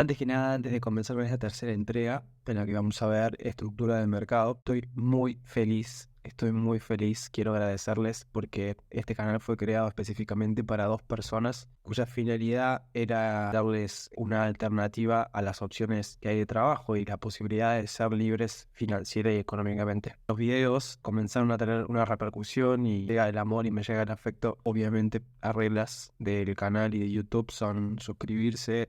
Antes que nada, antes de comenzar con esta tercera entrega, en la que vamos a ver estructura del mercado, estoy muy feliz, quiero agradecerles porque este canal fue creado específicamente para dos personas cuya finalidad era darles una alternativa a las opciones que hay de trabajo y la posibilidad de ser libres financiera y económicamente. Los videos comenzaron a tener una repercusión y llega el amor y me llega el afecto. Obviamente, las reglas del canal y de YouTube son suscribirse,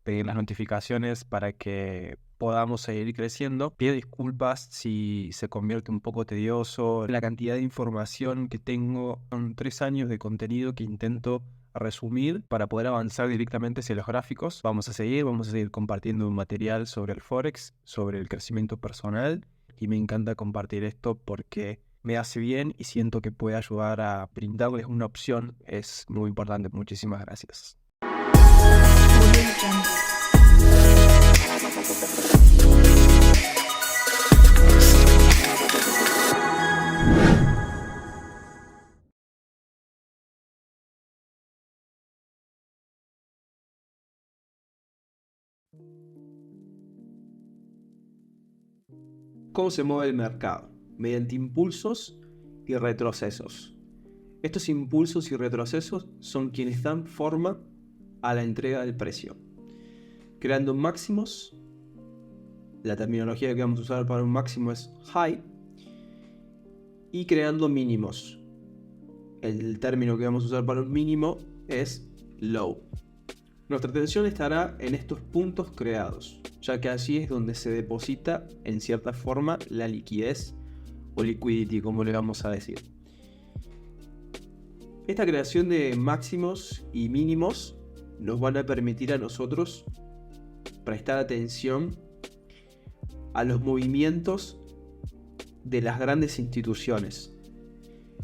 pedir las notificaciones para que podamos seguir creciendo. Pido disculpas si se convierte un poco tedioso. La cantidad de información que tengo, son 3 años de contenido que intento resumir para poder avanzar directamente hacia los gráficos. Vamos a seguir compartiendo un material sobre el Forex, sobre el crecimiento personal, y me encanta compartir esto porque me hace bien y siento que puede ayudar a brindarles una opción. Es muy importante. Muchísimas gracias. ¿Cómo se mueve el mercado? Mediante impulsos y retrocesos. Estos impulsos y retrocesos son quienes dan forma a la entrega del precio, creando máximos. La terminología que vamos a usar para un máximo es high, y creando mínimos. El término que vamos a usar para un mínimo es low. Nuestra atención estará en estos puntos creados, ya que allí es donde se deposita en cierta forma la liquidez o liquidity, como le vamos a decir. Esta creación de máximos y mínimos nos van a permitir a nosotros prestar atención a los movimientos de las grandes instituciones.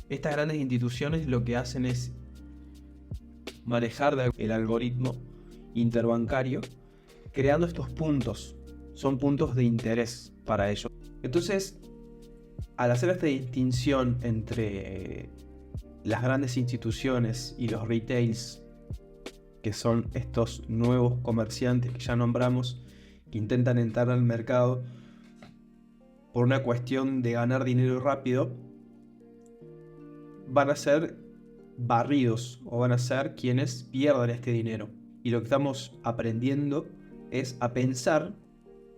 Estas grandes instituciones lo que hacen es manejar el algoritmo interbancario, creando estos puntos. Son puntos de interés para ellos. Entonces, al hacer esta distinción entre las grandes instituciones y los retails, que son estos nuevos comerciantes que ya nombramos, que intentan entrar al mercado por una cuestión de ganar dinero rápido, van a ser barridos o van a ser quienes pierdan este dinero. Y lo que estamos aprendiendo es a pensar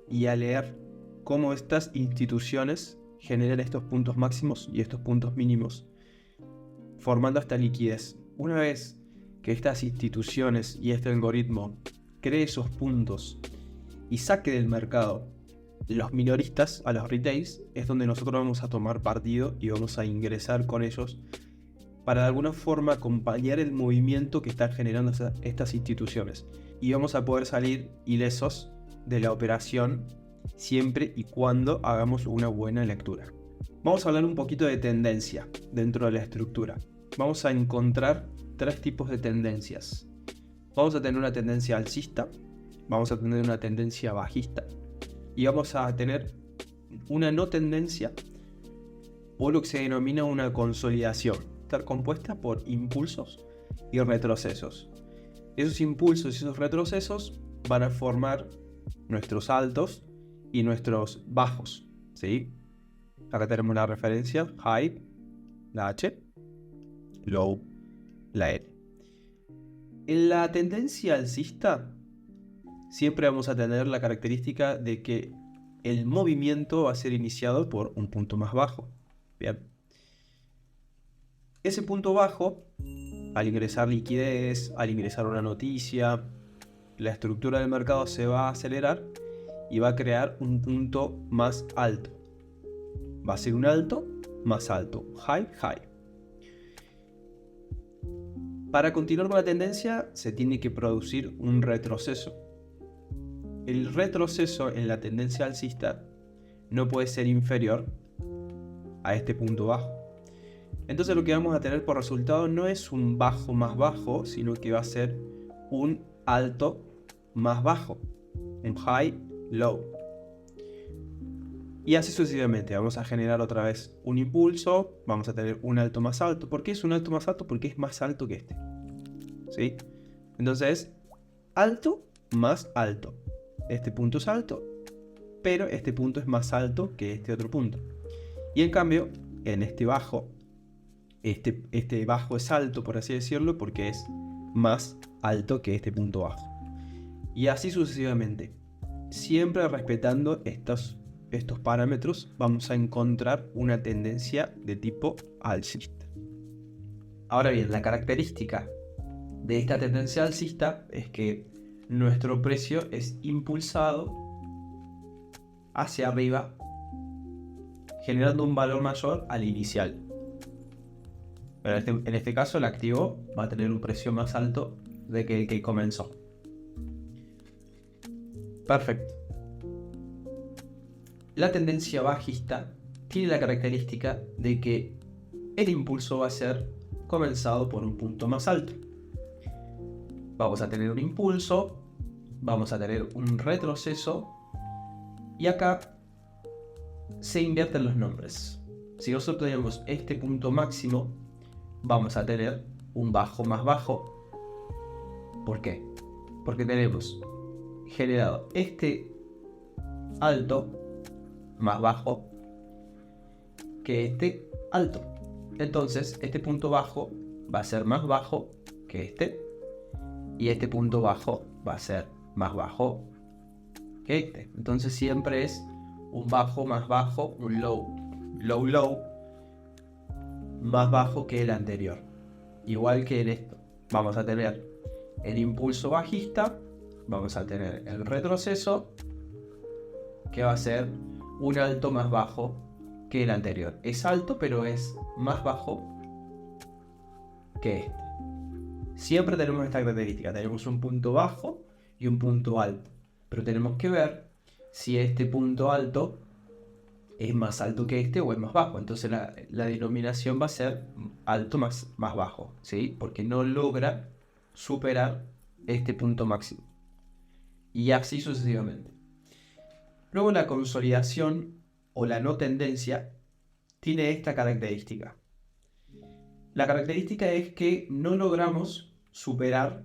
y a leer cómo estas instituciones generan estos puntos máximos y estos puntos mínimos, formando esta liquidez. Una vez que estas instituciones y este algoritmo cree esos puntos y saque del mercado los minoristas a los retails, es donde nosotros vamos a tomar partido y vamos a ingresar con ellos para de alguna forma acompañar el movimiento que están generando estas instituciones, y vamos a poder salir ilesos de la operación siempre y cuando hagamos una buena lectura. Vamos a hablar un poquito de tendencia dentro de la estructura. Vamos a encontrar 3 tipos de tendencias. Vamos a tener una tendencia alcista, vamos a tener una tendencia bajista y vamos a tener una no tendencia, o lo que se denomina una consolidación, estar compuesta por impulsos y retrocesos. Esos impulsos y esos retrocesos van a formar nuestros altos y nuestros bajos, ¿sí? Acá tenemos la referencia: high, la H, low, la L. En la tendencia alcista siempre vamos a tener la característica de que el movimiento va a ser iniciado por un punto más bajo. Bien. Ese punto bajo, al ingresar liquidez, al ingresar una noticia, la estructura del mercado se va a acelerar y va a crear un punto más alto. Va a ser un alto más alto, high, high. Para continuar con la tendencia se tiene que producir un retroceso. El retroceso en la tendencia alcista no puede ser inferior a este punto bajo. Entonces lo que vamos a tener por resultado no es un bajo más bajo, sino que va a ser un alto más bajo, un high, low. Y así sucesivamente, vamos a generar otra vez un impulso, vamos a tener un alto más alto. ¿Por qué es un alto más alto? Porque es más alto que este, ¿sí? Entonces, alto más alto. Este punto es alto, pero este punto es más alto que este otro punto. Y en cambio, en este bajo, este bajo es alto, por así decirlo, porque es más alto que este punto bajo. Y así sucesivamente. Siempre respetando estos parámetros, vamos a encontrar una tendencia de tipo alcista. Ahora bien, la característica de esta tendencia alcista es que nuestro precio es impulsado hacia arriba, generando un valor mayor al inicial. Pero en este caso el activo va a tener un precio más alto de que el que comenzó. Perfecto. La tendencia bajista tiene la característica de que el impulso va a ser comenzado por un punto más alto. Vamos a tener un impulso, vamos a tener un retroceso y acá se invierten los nombres. Si nosotros tenemos este punto máximo, vamos a tener un bajo más bajo. ¿Por qué? Porque tenemos generado este alto más bajo que este alto. Entonces este punto bajo va a ser más bajo que este, y este punto bajo va a ser más bajo que este. Entonces siempre es un bajo más bajo, un low, low, low más bajo que el anterior. Igual que en esto, vamos a tener el impulso bajista, vamos a tener el retroceso, que va a ser un alto más bajo que el anterior. Es alto, pero es más bajo que este. Siempre tenemos esta característica, tenemos un punto bajo y un punto alto, pero tenemos que ver si este punto alto es más alto que este o es más bajo. Entonces la denominación va a ser alto más bajo, ¿sí? Porque no logra superar este punto máximo. Y así sucesivamente. Luego la consolidación o la no tendencia tiene esta característica. La característica es que no logramos superar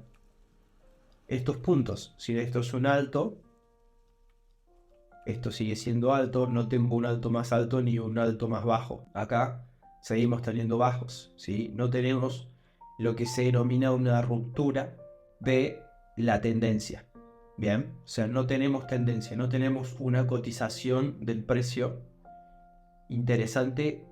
estos puntos. Si esto es un alto, esto sigue siendo alto, no tengo un alto más alto ni un alto más bajo. Acá seguimos teniendo bajos, ¿sí? No tenemos lo que se denomina una ruptura de la tendencia. Bien, o sea, no tenemos tendencia, no tenemos una cotización del precio interesante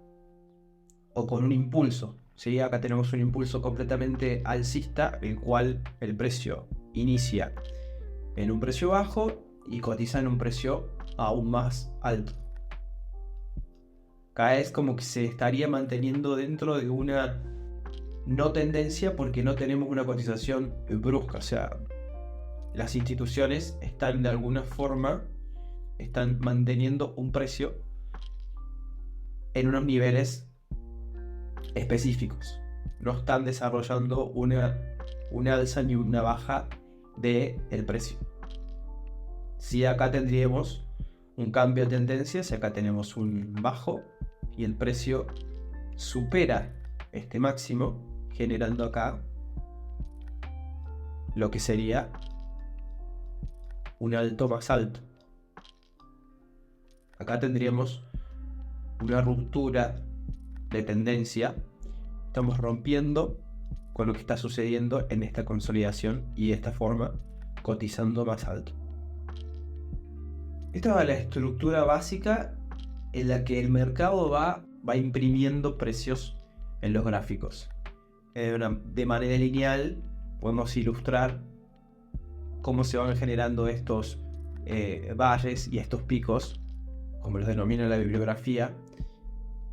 o con un impulso, ¿sí? Acá tenemos un impulso completamente alcista, el cual el precio inicia en un precio bajo y cotiza en un precio aún más alto. Acá es como que se estaría manteniendo dentro de una no tendencia porque no tenemos una cotización brusca. O sea, las instituciones están de alguna forma manteniendo un precio en unos niveles específicos. No están desarrollando una alza ni una baja del precio. Si acá tendríamos un cambio de tendencia, si acá tenemos un bajo y el precio supera este máximo, generando acá lo que sería un alto más alto. Acá tendríamos una ruptura de tendencia. Estamos rompiendo con lo que está sucediendo en esta consolidación y de esta forma cotizando más alto. Esta es la estructura básica en la que el mercado va imprimiendo precios en los gráficos. De manera lineal podemos ilustrar cómo se van generando estos valles y estos picos, como los denomina la bibliografía,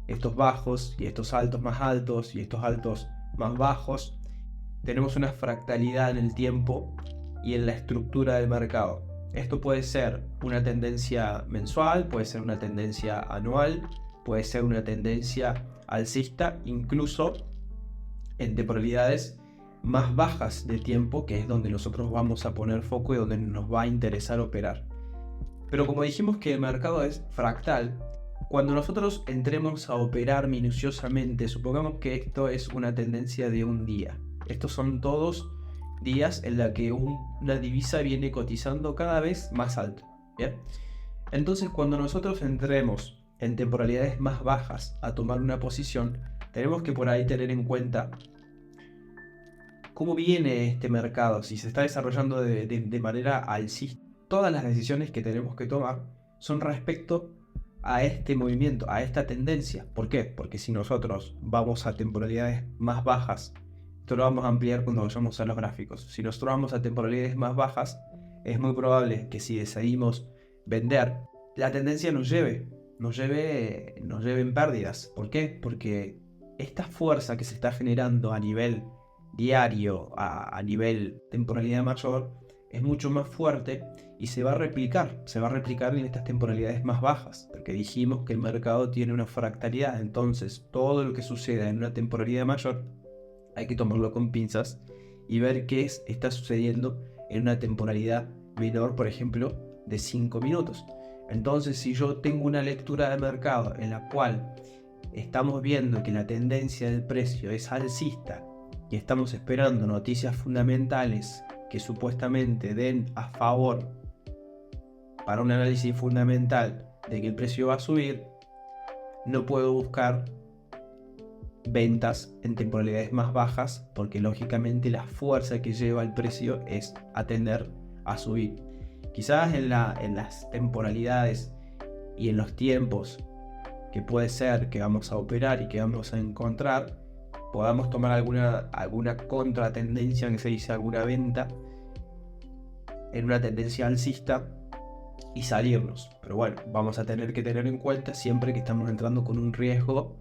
estos bajos y estos altos más altos y estos altos más bajos. Tenemos una fractalidad en el tiempo y en la estructura del mercado. Esto puede ser una tendencia mensual, puede ser una tendencia anual, puede ser una tendencia alcista, incluso en temporalidades más bajas de tiempo, que es donde nosotros vamos a poner foco y donde nos va a interesar operar. Pero como dijimos que el mercado es fractal, cuando nosotros entremos a operar minuciosamente, supongamos que esto es una tendencia de un día. Estos son todos días en la que una divisa viene cotizando cada vez más alto. ¿Bien? Entonces, cuando nosotros entremos en temporalidades más bajas a tomar una posición, tenemos que por ahí tener en cuenta cómo viene este mercado, si se está desarrollando de manera alcista. Todas las decisiones que tenemos que tomar son respecto a este movimiento, a esta tendencia. ¿Por qué? Porque si nosotros vamos a temporalidades más bajas, esto lo vamos a ampliar cuando vayamos a los gráficos. Si nosotros vamos a temporalidades más bajas, es muy probable que si decidimos vender, la tendencia nos lleve en pérdidas. ¿Por qué? Porque esta fuerza que se está generando a nivel diario, a nivel temporalidad mayor, es mucho más fuerte y se va a replicar en estas temporalidades más bajas, porque dijimos que el mercado tiene una fractalidad. Entonces todo lo que suceda en una temporalidad mayor hay que tomarlo con pinzas y ver qué está sucediendo en una temporalidad menor, por ejemplo, de 5 minutos. Entonces, si yo tengo una lectura de mercado en la cual estamos viendo que la tendencia del precio es alcista y estamos esperando noticias fundamentales que supuestamente den a favor para un análisis fundamental de que el precio va a subir, no puedo buscar ventas en temporalidades más bajas, porque lógicamente la fuerza que lleva el precio es a tender a subir. Quizás en las temporalidades y en los tiempos que puede ser que vamos a operar y que vamos a encontrar, podamos tomar alguna contratendencia, que se dice alguna venta en una tendencia alcista y salirnos. Pero bueno, vamos a tener que tener en cuenta siempre que estamos entrando con un riesgo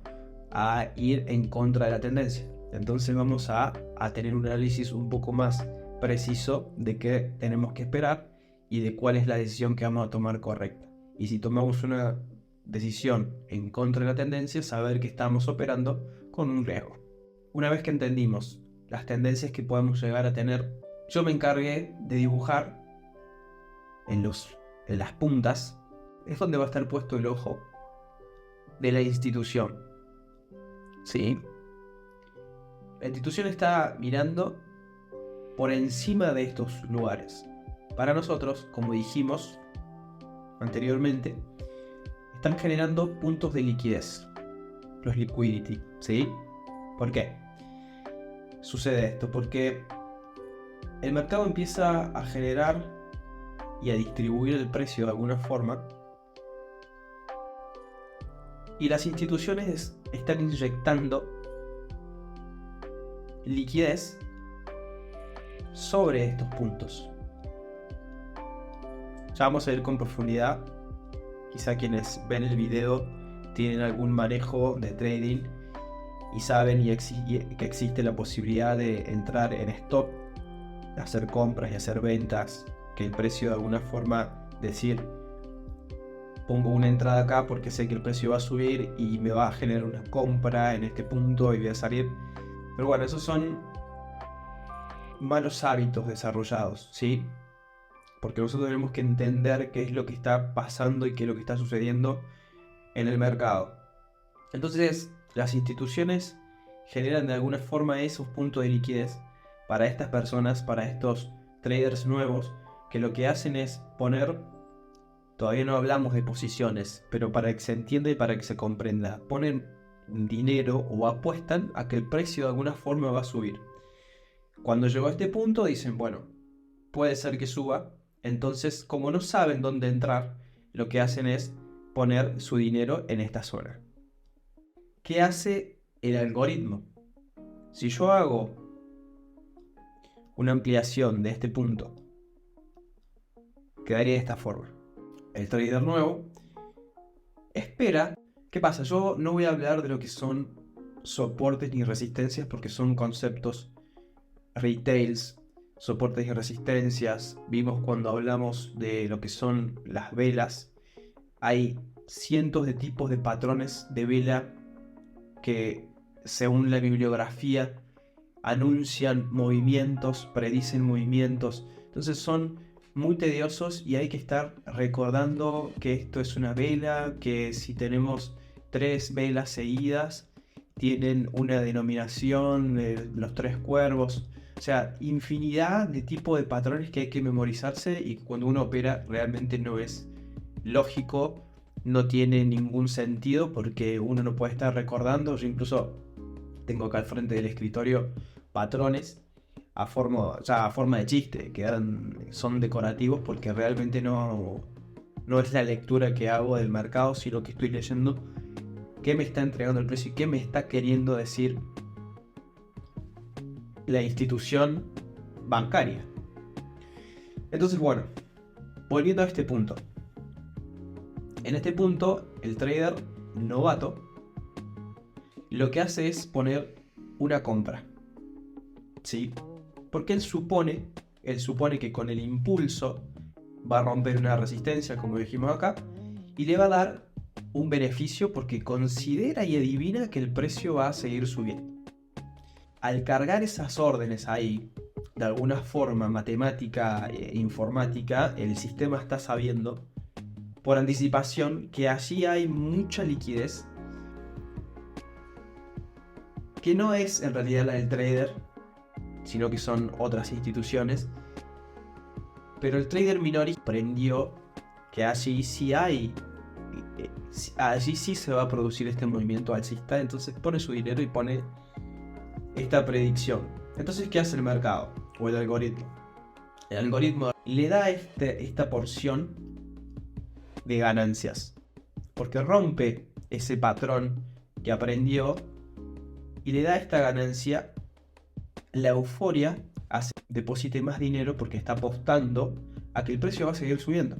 a ir en contra de la tendencia. Entonces vamos a tener un análisis un poco más preciso de qué tenemos que esperar y de cuál es la decisión que vamos a tomar correcta. Y si tomamos una decisión en contra de la tendencia, saber que estamos operando con un riesgo. Una vez que entendimos las tendencias que podemos llegar a tener, yo me encargué de dibujar en las puntas, es donde va a estar puesto el ojo de la institución. ¿Sí? La institución está mirando por encima de estos lugares. Para nosotros, como dijimos anteriormente, están generando puntos de liquidez, los liquidity, ¿sí? ¿Por qué sucede esto? Porque el mercado empieza a generar y a distribuir el precio de alguna forma, y las instituciones están inyectando liquidez sobre estos puntos. Ya vamos a ver con profundidad. Quizá quienes ven el video tienen algún manejo de trading y saben que existe la posibilidad de entrar en stop, de hacer compras y hacer ventas, que el precio de alguna forma decir, pongo una entrada acá porque sé que el precio va a subir y me va a generar una compra en este punto y voy a salir. Pero bueno, esos son malos hábitos desarrollados, ¿sí? Porque nosotros tenemos que entender qué es lo que está pasando y qué es lo que está sucediendo en el mercado. Entonces, las instituciones generan de alguna forma esos puntos de liquidez para estas personas, para estos traders nuevos, que lo que hacen es poner, todavía no hablamos de posiciones, pero para que se entienda y para que se comprenda, ponen dinero o apuestan a que el precio de alguna forma va a subir. Cuando llegó a este punto dicen, bueno, puede ser que suba. Entonces, como no saben dónde entrar, lo que hacen es poner su dinero en esta zona. ¿Qué hace el algoritmo? Si yo hago una ampliación de este punto, quedaría de esta forma. El trader nuevo espera. ¿Qué pasa? Yo no voy a hablar de lo que son soportes ni resistencias porque son conceptos retails. Soportes y resistencias, vimos cuando hablamos de lo que son las velas, hay cientos de tipos de patrones de vela que según la bibliografía anuncian movimientos, predicen movimientos, entonces son muy tediosos y hay que estar recordando que esto es una vela, que si tenemos 3 velas seguidas tienen una denominación de los 3 cuervos. O sea, infinidad de tipos de patrones que hay que memorizarse y cuando uno opera realmente no es lógico, no tiene ningún sentido porque uno no puede estar recordando. Yo incluso tengo acá al frente del escritorio patrones a forma de chiste, que son decorativos porque realmente no es la lectura que hago del mercado, sino que estoy leyendo qué me está entregando el precio y qué me está queriendo decir la institución bancaria. Entonces, bueno, volviendo a este punto. En este punto, el trader novato lo que hace es poner una compra. ¿Sí? Porque él supone que con el impulso va a romper una resistencia, como dijimos acá, y le va a dar un beneficio porque considera y adivina que el precio va a seguir subiendo. Al cargar esas órdenes ahí, de alguna forma matemática e informática, el sistema está sabiendo por anticipación que allí hay mucha liquidez que no es en realidad la del trader, sino que son otras instituciones. Pero el trader minorista aprendió que allí sí allí sí se va a producir este movimiento alcista, entonces pone su dinero y pone esta predicción. Entonces, ¿qué hace el mercado o el algoritmo? El algoritmo le da esta porción de ganancias, porque rompe ese patrón que aprendió y le da esta ganancia. La euforia hace que deposite más dinero porque está apostando a que el precio va a seguir subiendo.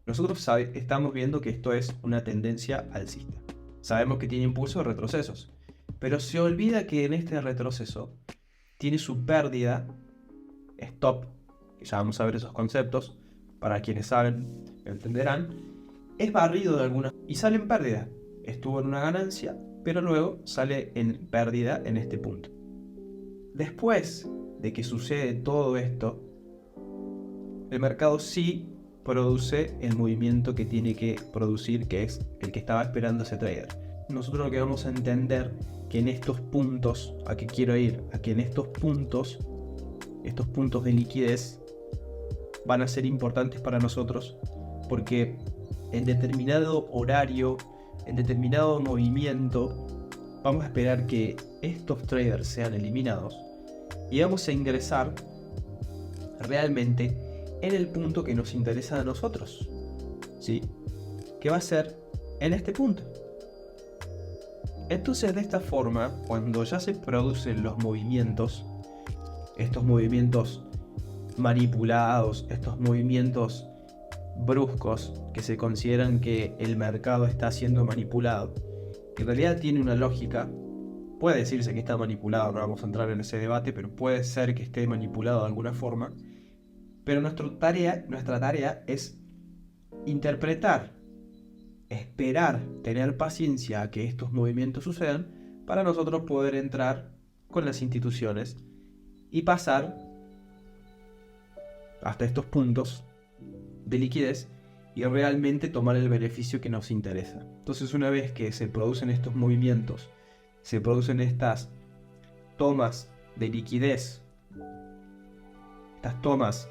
Nosotros estamos viendo que esto es una tendencia alcista. Sabemos que tiene impulso de retrocesos, pero se olvida que en este retroceso tiene su pérdida, stop, que ya vamos a ver esos conceptos, para quienes saben entenderán, es barrido de alguna y sale en pérdida. Estuvo en una ganancia, pero luego sale en pérdida en este punto. Después de que sucede todo esto, el mercado sí produce el movimiento que tiene que producir, que es el que estaba esperando ese trader. Nosotros lo que vamos a entender que en estos puntos, a qué quiero ir, a que en estos puntos de liquidez van a ser importantes para nosotros, porque en determinado horario, en determinado movimiento, vamos a esperar que estos traders sean eliminados y vamos a ingresar realmente en el punto que nos interesa a nosotros, ¿sí? Que va a ser en este punto. Entonces, de esta forma, cuando ya se producen los movimientos, estos movimientos manipulados, estos movimientos bruscos que se consideran que el mercado está siendo manipulado, que en realidad tiene una lógica. Puede decirse que está manipulado, no vamos a entrar en ese debate, pero puede ser que esté manipulado de alguna forma. Pero nuestra tarea es interpretar, esperar, tener paciencia a que estos movimientos sucedan para nosotros poder entrar con las instituciones y pasar hasta estos puntos de liquidez y realmente tomar el beneficio que nos interesa. Entonces, una vez que se producen estos movimientos, se producen estas tomas de liquidez, estas tomas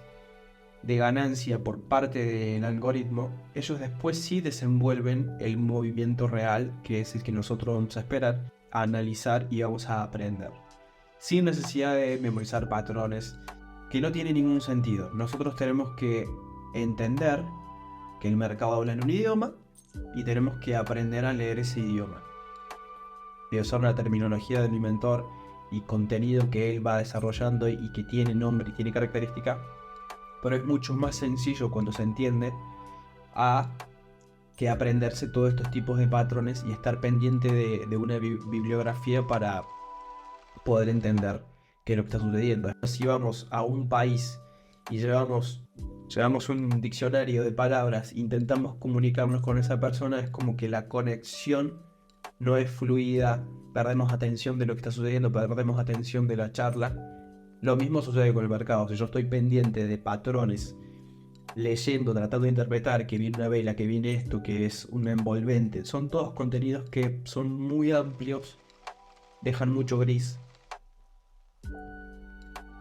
de ganancia por parte del algoritmo, ellos después sí desenvuelven el movimiento real, que es el que nosotros vamos a esperar, a analizar y vamos a aprender. Sin necesidad de memorizar patrones, que no tiene ningún sentido. Nosotros tenemos que entender que el mercado habla en un idioma y tenemos que aprender a leer ese idioma. De usar una terminología de mi mentor y contenido que él va desarrollando y que tiene nombre y tiene característica, pero es mucho más sencillo cuando se entiende a que aprenderse todos estos tipos de patrones y estar pendiente de una bibliografía para poder entender qué es lo que está sucediendo. Si vamos a un país y llevamos un diccionario de palabras, intentamos comunicarnos con esa persona, es como que la conexión no es fluida, perdemos atención de lo que está sucediendo, perdemos atención de la charla. Lo mismo sucede con el mercado. Si yo estoy pendiente de patrones, leyendo, tratando de interpretar que viene una vela, que viene esto, que es un envolvente, son todos contenidos que son muy amplios, dejan mucho gris.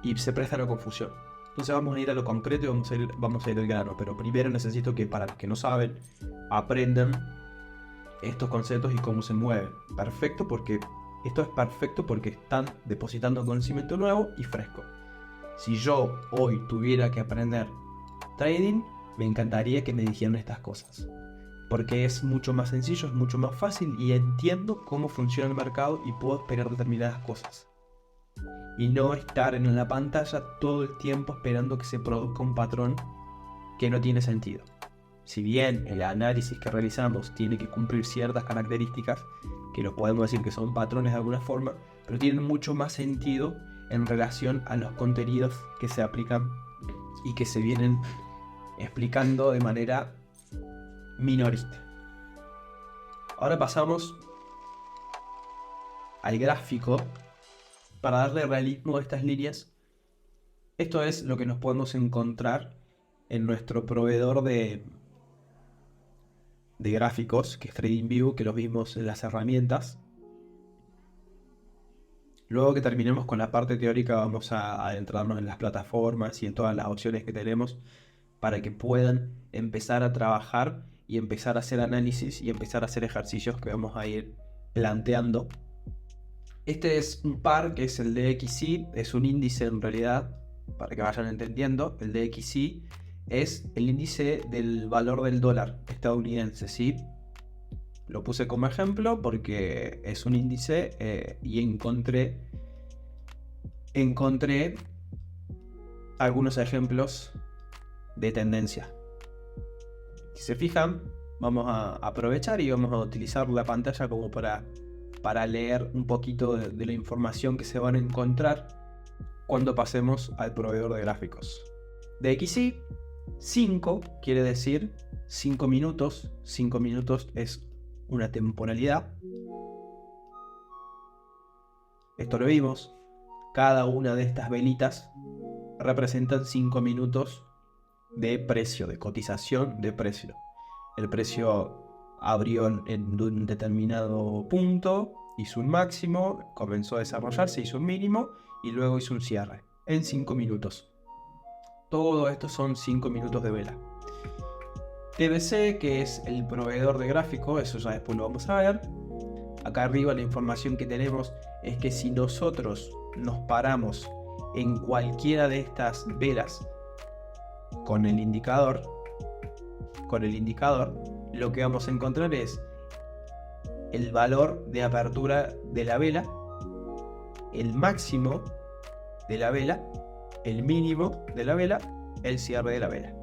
y se presta a la confusión. Entonces vamos a ir a lo concreto y vamos a ir al grano. Pero primero necesito que, para los que no saben, aprendan estos conceptos y cómo se mueven. Esto es perfecto porque están depositando conocimiento nuevo y fresco. Si yo hoy tuviera que aprender trading, me encantaría que me dijeran estas cosas. Porque es mucho más sencillo, es mucho más fácil y entiendo cómo funciona el mercado y puedo esperar determinadas cosas. Y no estar en la pantalla todo el tiempo esperando que se produzca un patrón que no tiene sentido. Si bien el análisis que realizamos tiene que cumplir ciertas características, que lo podemos decir que son patrones de alguna forma, pero tienen mucho más sentido en relación a los contenidos que se aplican y que se vienen explicando de manera minorista. Ahora pasamos al gráfico para darle realismo a estas líneas. Esto es lo que nos podemos encontrar en nuestro proveedor de gráficos, que es TradingView, que lo vimos en las herramientas. Luego que terminemos con la parte teórica, vamos a adentrarnos en las plataformas y en todas las opciones que tenemos para que puedan empezar a trabajar y empezar a hacer análisis y empezar a hacer ejercicios que vamos a ir planteando. Este es un par que es el DXY, es un índice en realidad, para que vayan entendiendo. El DXY es el índice del valor del dólar estadounidense, ¿sí? Lo puse como ejemplo porque es un índice y encontré algunos ejemplos de tendencia. Si se fijan, vamos a aprovechar y vamos a utilizar la pantalla como para leer un poquito de la información que se van a encontrar cuando pasemos al proveedor de gráficos. DXY 5 quiere decir 5 minutos. 5 minutos es una temporalidad. Esto lo vimos. Cada una de estas velitas representan 5 minutos de precio, de cotización de precio. El precio abrió en un determinado punto, hizo un máximo, comenzó a desarrollarse, hizo un mínimo y luego hizo un cierre en 5 minutos. Todo esto son 5 minutos de vela. TBC, que es el proveedor de gráfico, eso ya después lo vamos a ver. Acá arriba la información que tenemos es que si nosotros nos paramos en cualquiera de estas velas con el indicador, lo que vamos a encontrar es el valor de apertura de la vela, el máximo de la vela, el mínimo de la vela, el cierre de la vela.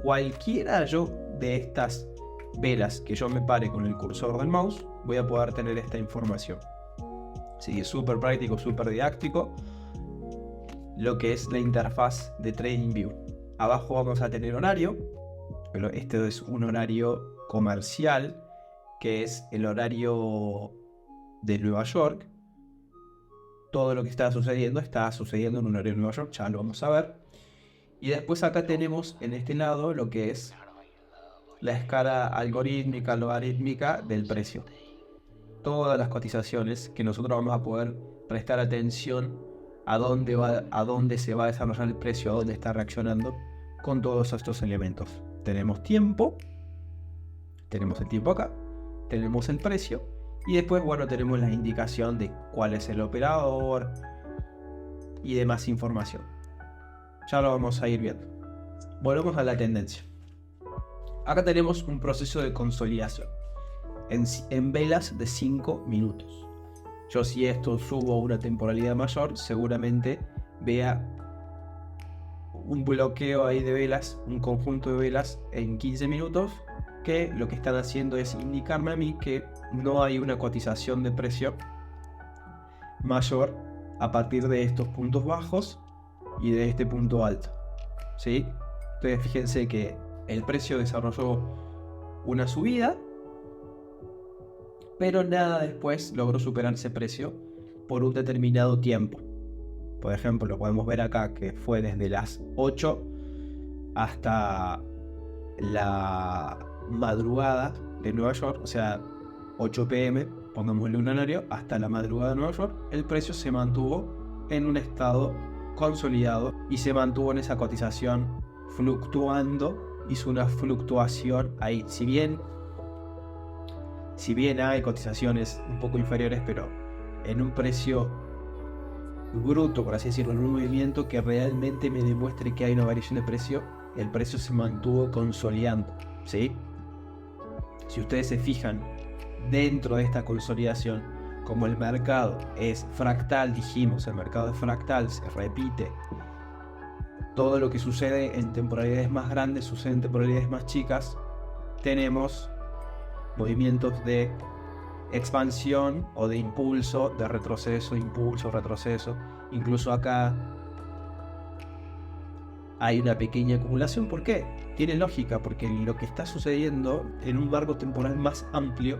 Cualquiera de estas velas que yo me pare con el cursor del mouse, voy a poder tener esta información. Sí, es súper práctico, súper didáctico lo que es la interfaz de TradingView. Abajo vamos a tener horario, pero este es un horario comercial, que es el horario de Nueva York. Todo lo que está sucediendo en un horario de Nueva York, ya lo vamos a ver. Y después acá tenemos en este lado lo que es la escala algorítmica, logarítmica del precio. Todas las cotizaciones que nosotros vamos a poder prestar atención a dónde se va a desarrollar el precio, a dónde está reaccionando con todos estos elementos. Tenemos tiempo, tenemos el tiempo acá, tenemos el precio y después, bueno, tenemos la indicación de cuál es el operador y demás información. Ya lo vamos a ir viendo. Volvemos a la tendencia. Acá tenemos un proceso de consolidación en velas de 5 minutos. Yo, si esto subo a una temporalidad mayor, seguramente vea un bloqueo ahí de velas, un conjunto de velas en 15 minutos, que lo que están haciendo es indicarme a mí que no hay una cotización de precio mayor a partir de estos puntos bajos y de este punto alto, ¿sí? Entonces fíjense que el precio desarrolló una subida, pero nada después logró superar ese precio por un determinado tiempo. Por ejemplo, lo podemos ver acá, que fue desde las 8 hasta la madrugada de Nueva York, o sea, 8 p.m., pongámosle un horario, hasta la madrugada de Nueva York, el precio se mantuvo en un estado consolidado y se mantuvo en esa cotización fluctuando, hizo una fluctuación ahí. Si bien hay cotizaciones un poco inferiores, pero en un precio bruto, por así decirlo, en un movimiento que realmente me demuestre que hay una variación de precio, el precio se mantuvo consolidando, ¿sí? Si ustedes se fijan dentro de esta consolidación, como el mercado es fractal, dijimos, el mercado es fractal, se repite. Todo lo que sucede en temporalidades más grandes sucede en temporalidades más chicas. Tenemos movimientos de expansión o de impulso, de retroceso, impulso, retroceso. Incluso acá hay una pequeña acumulación. ¿Por qué? Tiene lógica, porque lo que está sucediendo en un marco temporal más amplio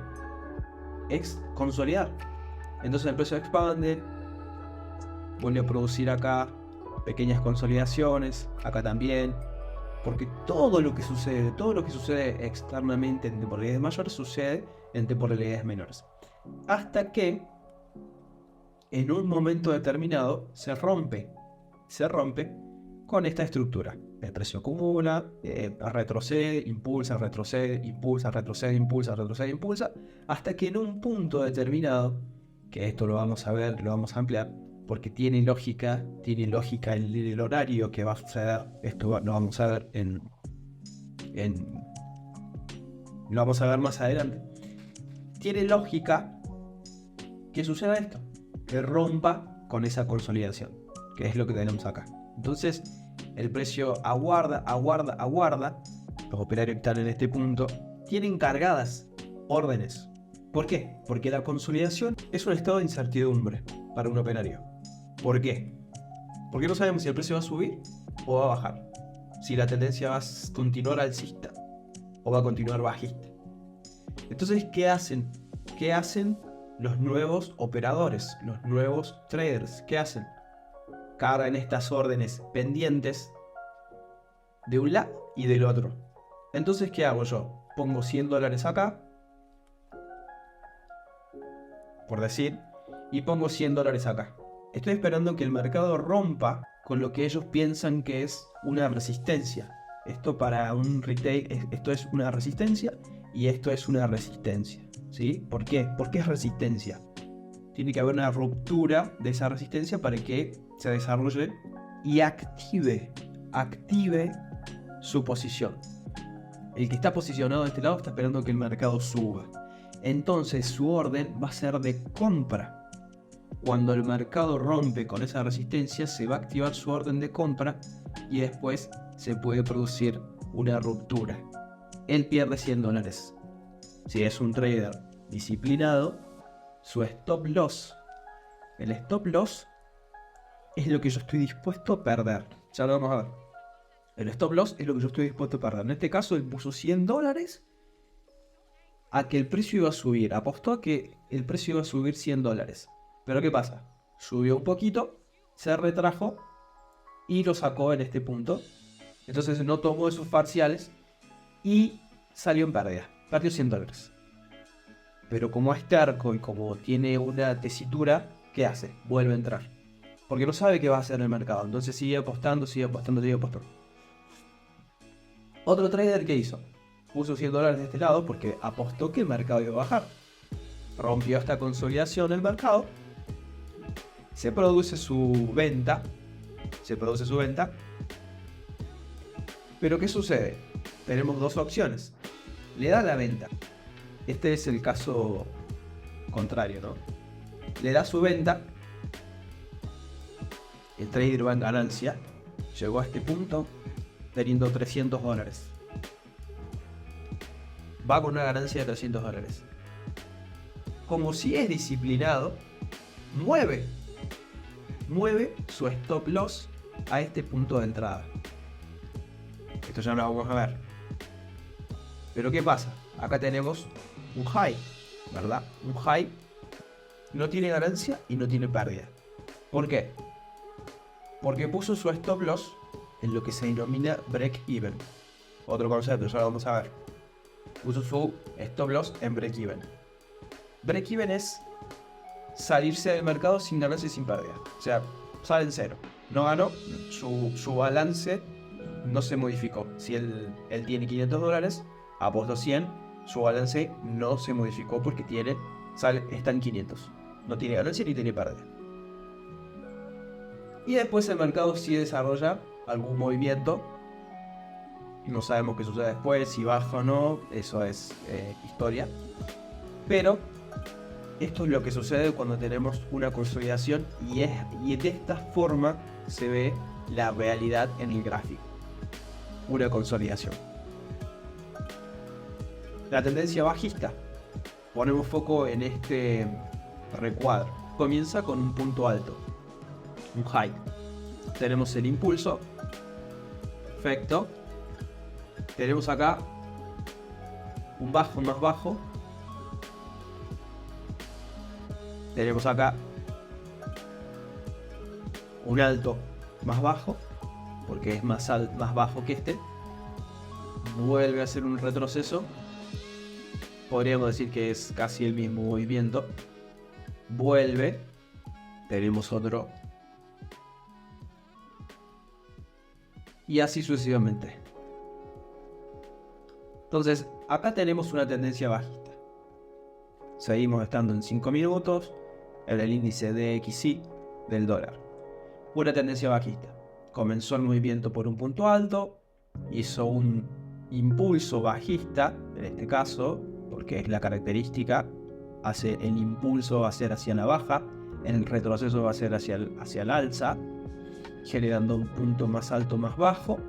es consolidar. Entonces el precio expande, vuelve a producir acá pequeñas consolidaciones, acá también, porque todo lo que sucede externamente en temporalidades mayores sucede en temporalidades menores. Hasta que en un momento determinado se rompe con esta estructura. El precio acumula, retrocede, impulsa, retrocede, impulsa, retrocede, impulsa, retrocede, impulsa, hasta que en un punto determinado, que esto lo vamos a ver, lo vamos a ampliar, porque tiene lógica el horario que va a suceder. Esto lo vamos a ver lo vamos a ver más adelante. Tiene lógica que suceda esto, que rompa con esa consolidación, que es lo que tenemos acá. Entonces el precio aguarda. Los operarios que están en este punto tienen cargadas órdenes. ¿Por qué? Porque la consolidación es un estado de incertidumbre para un operario. ¿Por qué? Porque no sabemos si el precio va a subir o va a bajar, si la tendencia va a continuar alcista o va a continuar bajista. Entonces, ¿qué hacen? ¿Qué hacen los nuevos operadores, los nuevos traders? ¿Qué hacen? Cargan estas órdenes pendientes de un lado y del otro. Entonces, ¿qué hago yo? Pongo $100 acá, por decir, y pongo $100 acá. Estoy esperando que el mercado rompa con lo que ellos piensan que es una resistencia. Esto para un retail, esto es una resistencia y esto es una resistencia, ¿sí? ¿Por qué? Porque es resistencia. Tiene que haber una ruptura de esa resistencia para que se desarrolle y active su posición. El que está posicionado de este lado está esperando que el mercado suba. Entonces su orden va a ser de compra. Cuando el mercado rompe con esa resistencia, se va a activar su orden de compra y después se puede producir una ruptura. Él pierde $100. Si es un trader disciplinado, su stop loss, el stop loss es lo que yo estoy dispuesto a perder. Ya lo vamos a ver. El stop loss es lo que yo estoy dispuesto a perder. En este caso, él puso $100 a que el precio iba a subir. Apostó a que el precio iba a subir $100. Pero ¿qué pasa? Subió un poquito, se retrajo y lo sacó en este punto. Entonces no tomó esos parciales y salió en pérdida. Perdió $100. Pero como es terco y como tiene una tesitura, ¿qué hace? Vuelve a entrar. Porque no sabe qué va a hacer el mercado. Entonces sigue apostando. Otro trader, ¿qué hizo? Puso $100 de este lado porque apostó que el mercado iba a bajar. Rompió esta consolidación del mercado. Se produce su venta. Pero ¿qué sucede? Tenemos dos opciones. Le da la venta. Este es el caso contrario, ¿no? Le da su venta. El trader va en ganancia. Llegó a este punto teniendo $300. Va con una ganancia de $300. Como si es disciplinado, mueve su stop loss a este punto de entrada. Esto ya lo vamos a ver. Pero ¿qué pasa? Acá tenemos un high, ¿verdad? Un high no tiene ganancia y no tiene pérdida. ¿Por qué? Porque puso su stop loss en lo que se denomina break even. Otro concepto, ya lo vamos a ver. Puso su stop loss en break even. Break even es salirse del mercado sin ganancia y sin pérdida. O sea, sale en cero. no ganó, su balance no se modificó. Si él tiene $500, apostó 100, su balance no se modificó porque está en 500. No tiene ganancia ni tiene pérdida. Y después el mercado sí desarrolla algún movimiento. No sabemos qué sucede después, si baja o no, eso es historia. Pero esto es lo que sucede cuando tenemos una consolidación y de esta forma se ve la realidad en el gráfico. Una consolidación. La tendencia bajista. Ponemos foco en este recuadro. Comienza con un punto alto, un high. Tenemos el impulso. Perfecto. Tenemos acá un bajo más bajo. Tenemos acá un alto más bajo, porque es más bajo que este. Vuelve a hacer un retroceso. Podríamos decir que es casi el mismo movimiento. Vuelve. Tenemos otro. Y así sucesivamente. Entonces, acá tenemos una tendencia bajista. Seguimos estando en 5 minutos en el índice DXY del dólar. Una tendencia bajista. Comenzó el movimiento por un punto alto, hizo un impulso bajista, en este caso, porque es la característica, el impulso va a ser hacia la baja, el retroceso va a ser hacia el alza, generando un punto más alto, más bajo.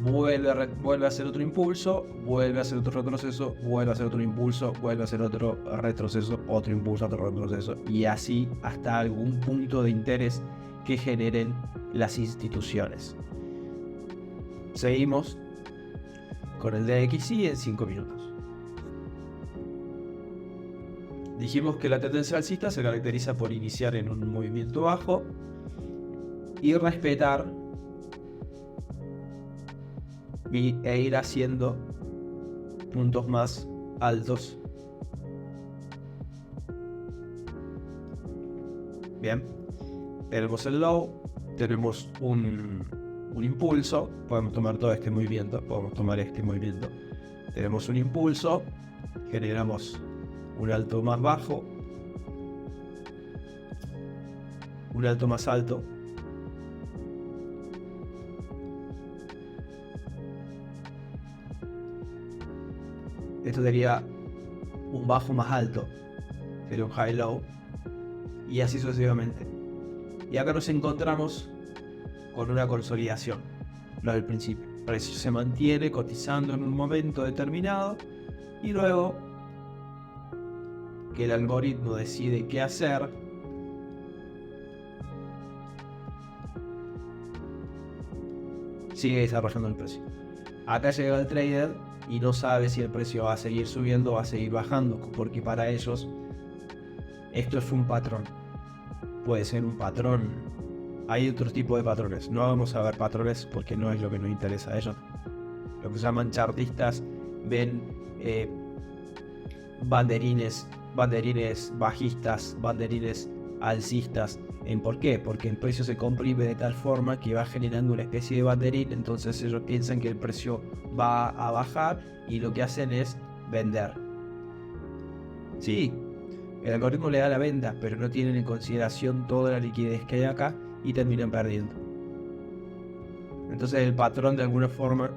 Vuelve a hacer otro impulso, vuelve a hacer otro retroceso, vuelve a hacer otro impulso, vuelve a hacer otro retroceso, otro impulso, otro retroceso, y así hasta algún punto de interés que generen las instituciones. Seguimos con el DXY en 5 minutos. Dijimos que la tendencia alcista se caracteriza por iniciar en un movimiento bajo y respetar e ir haciendo puntos más altos. Bien, tenemos el low, tenemos un impulso, podemos tomar todo este movimiento, tenemos un impulso, generamos un alto más bajo, un alto más alto, esto sería un bajo más alto, sería un high low, y así sucesivamente. Y acá nos encontramos con una consolidación, lo del principio. El precio se mantiene cotizando en un momento determinado y luego que el algoritmo decide qué hacer, sigue desarrollando el precio. Acá llega el trader y no sabe si el precio va a seguir subiendo o va a seguir bajando, porque para ellos esto es un patrón. Puede ser un patrón. Hay otro tipo de patrones. No vamos a ver patrones porque no es lo que nos interesa a ellos. Lo que se llaman chartistas ven banderines bajistas, banderines alcistas. ¿Por qué? Porque el precio se comprime de tal forma que va generando una especie de banderín. Entonces ellos piensan que el precio va a bajar y lo que hacen es vender. Sí, el algoritmo le da la venta, pero no tienen en consideración toda la liquidez que hay acá y terminan perdiendo. Entonces el patrón de alguna forma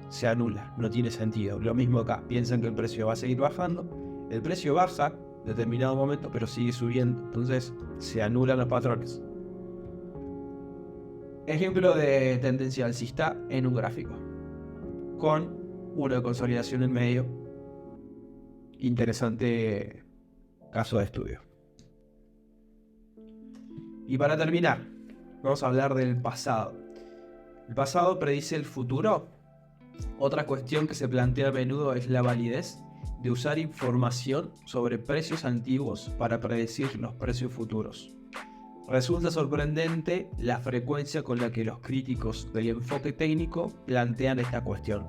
se anula, no tiene sentido. Lo mismo acá, piensan que el precio va a seguir bajando, el precio baja en determinado momento, pero sigue subiendo, entonces se anulan los patrones. Ejemplo de tendencia alcista en un gráfico, con una consolidación en medio. Interesante caso de estudio. Y para terminar, vamos a hablar del pasado. ¿El pasado predice el futuro? Otra cuestión que se plantea a menudo es la validez de usar información sobre precios antiguos para predecir los precios futuros. Resulta sorprendente la frecuencia con la que los críticos del enfoque técnico plantean esta cuestión,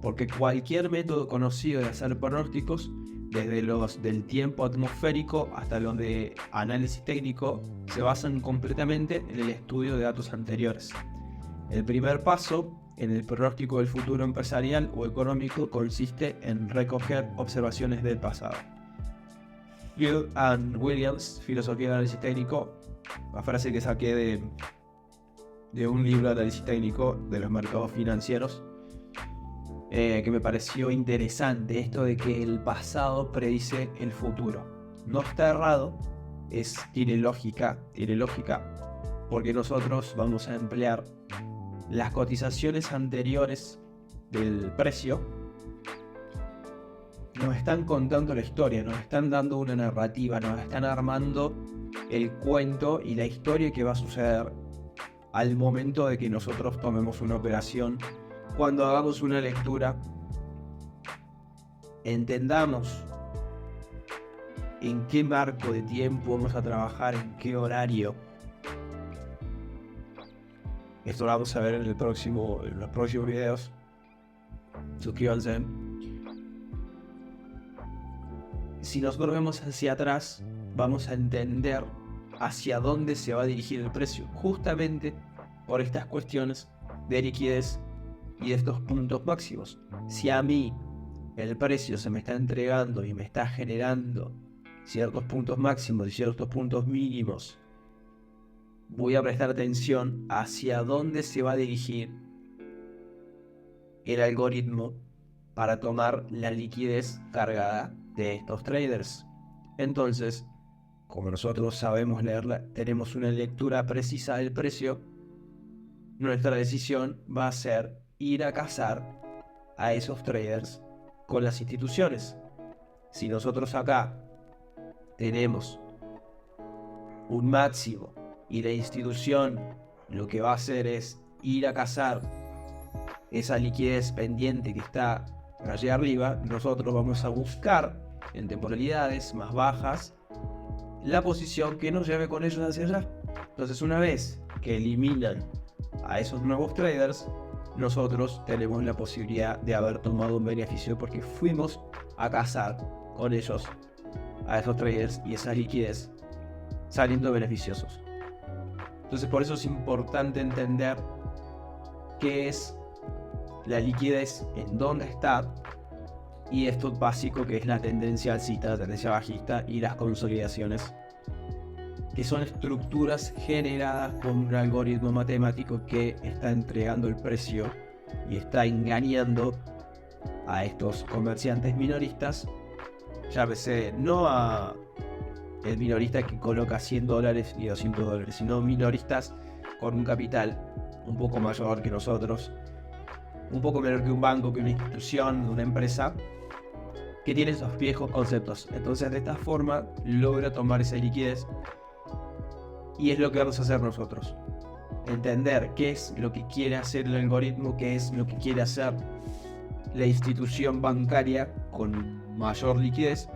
porque cualquier método conocido de hacer pronósticos desde los del tiempo atmosférico hasta los de análisis técnico, se basan completamente en el estudio de datos anteriores. El primer paso en el pronóstico del futuro empresarial o económico consiste en recoger observaciones del pasado. Field and Williams, Filosofía de Análisis Técnico, la frase que saqué de un libro de análisis técnico de los mercados financieros, que me pareció interesante, esto de que el pasado predice el futuro. No está errado, tiene lógica, porque nosotros vamos a emplear las cotizaciones anteriores del precio. Nos están contando la historia, nos están dando una narrativa, nos están armando el cuento y la historia que va a suceder al momento de que nosotros tomemos una operación. Cuando hagamos una lectura, entendamos en qué marco de tiempo vamos a trabajar, en qué horario. Esto lo vamos a ver en los próximos videos. Suscríbanse. Si nosotros vemos hacia atrás, vamos a entender hacia dónde se va a dirigir el precio, justamente por estas cuestiones de liquidez y de estos puntos máximos. Si a mí el precio se me está entregando y me está generando ciertos puntos máximos y ciertos puntos mínimos, voy a prestar atención hacia dónde se va a dirigir el algoritmo para tomar la liquidez cargada de estos traders. Entonces, como nosotros sabemos leerla, tenemos una lectura precisa del precio, nuestra decisión va a ser ir a cazar a esos traders con las instituciones. Si nosotros acá tenemos un máximo y la institución lo que va a hacer es ir a cazar esa liquidez pendiente que está allá arriba, nosotros vamos a buscar en temporalidades más bajas la posición que nos lleve con ellos hacia allá. Entonces, una vez que eliminan a esos nuevos traders, nosotros tenemos la posibilidad de haber tomado un beneficio porque fuimos a cazar con ellos a esos traders y esa liquidez saliendo beneficiosos. Entonces, por eso es importante entender qué es la liquidez, en dónde está, y esto básico que es la tendencia alcista, la tendencia bajista y las consolidaciones, que son estructuras generadas por un algoritmo matemático que está entregando el precio y está engañando a estos comerciantes minoristas. Llámese no a el minorista que coloca $100 y $200, sino minoristas con un capital un poco mayor que nosotros, un poco menor que un banco, que una institución, una empresa, que tiene esos viejos conceptos. Entonces, de esta forma logra tomar esa liquidez, y es lo que vamos a hacer nosotros: entender qué es lo que quiere hacer el algoritmo, qué es lo que quiere hacer la institución bancaria con mayor liquidez,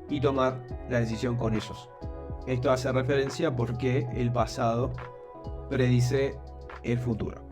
y tomar la decisión con ellos. Esto hace referencia porque el pasado predice el futuro.